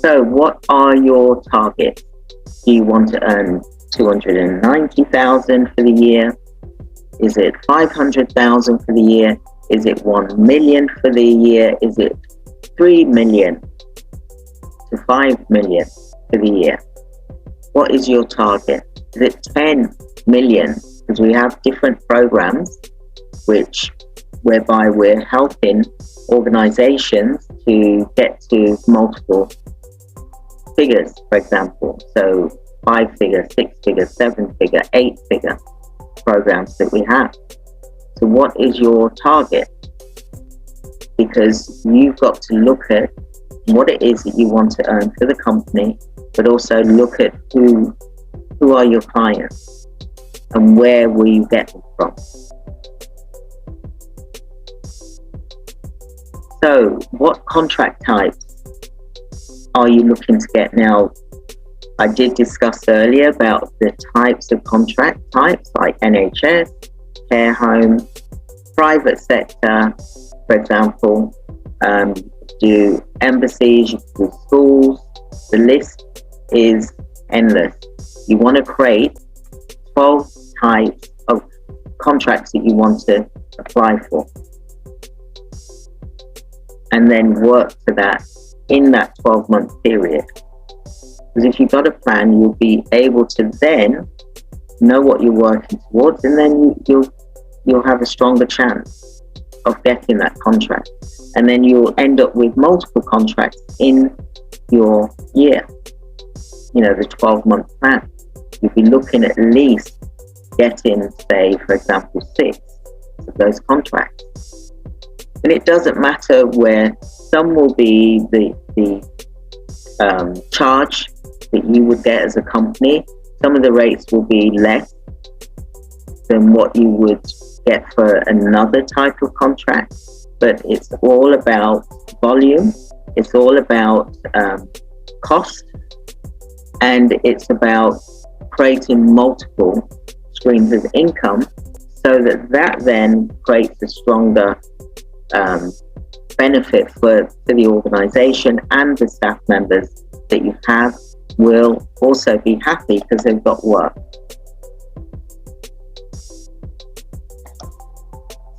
So what are your targets? Do you want to earn 290,000 for the year? Is it 500,000 for the year? Is it 1 million for the year? Is it 3 million to 5 million for the year? What is your target? Is it 10 million? Because we have different programs whereby we're helping organizations to get to multiple figures, for example. So 5-figure, 6-figure, 7-figure, 8-figure programs that we have. So what is your target? Because you've got to look at what it is that you want to earn for the company, but also look at who are your clients and where will you get them from. So what contract types are you looking to get? Now, I did discuss earlier about the types of contract types like NHS, care home, private sector, for example, do embassies, you can do schools. The list is endless. You want to create 12 types of contracts that you want to apply for, and then work to that in that 12-month period. Because if you've got a plan, you'll be able to then know what you're working towards, and then you'll have a stronger chance of getting that contract. And then you'll end up with multiple contracts in your year, the 12-month plan. You'll be looking at least getting, say, for example, 6 of those contracts. And it doesn't matter where. Some will be the charge that you would get as a company. Some of the rates will be less than what you would get for another type of contract, but it's all about volume, it's all about cost, and it's about creating multiple streams of income so that then creates a stronger benefit for the organization, and the staff members that you have will also be happy because they've got work.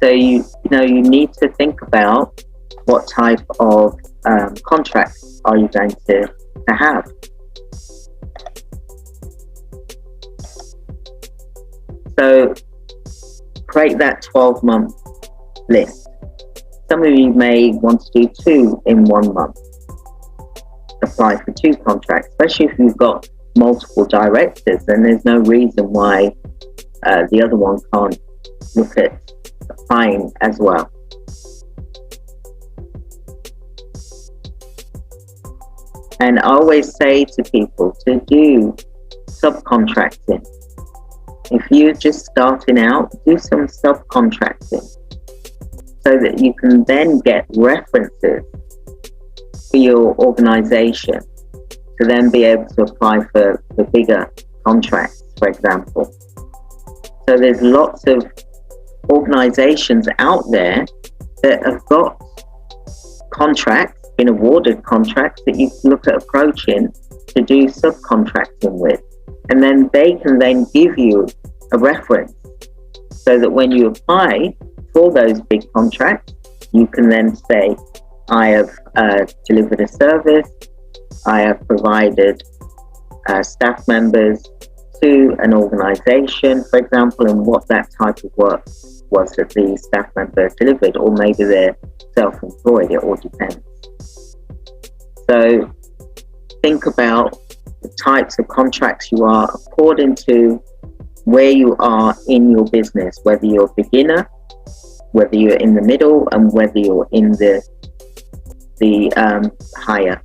So you need to think about what type of contracts are you going to have. So create that 12-month list. Some of you may want to do 2 in 1 month. Apply for 2 contracts, especially if you've got multiple directors, and there's no reason why the other one can't look at applying as well. And I always say to people to do subcontracting. If you're just starting out, do some subcontracting, so that you can then get references for your organization to then be able to apply for the bigger contracts, for example. So there's lots of organizations out there that have got contracts, been awarded contracts, that you can look at approaching to do subcontracting with. And then they can then give you a reference so that when you apply for those big contracts, you can then say, I have delivered a service, I have provided staff members to an organization, for example, and what that type of work was that the staff member delivered, or maybe they're self-employed, it all depends. So think about the types of contracts you are according to where you are in your business, whether you're a beginner, whether you're in the middle, and whether you're in the higher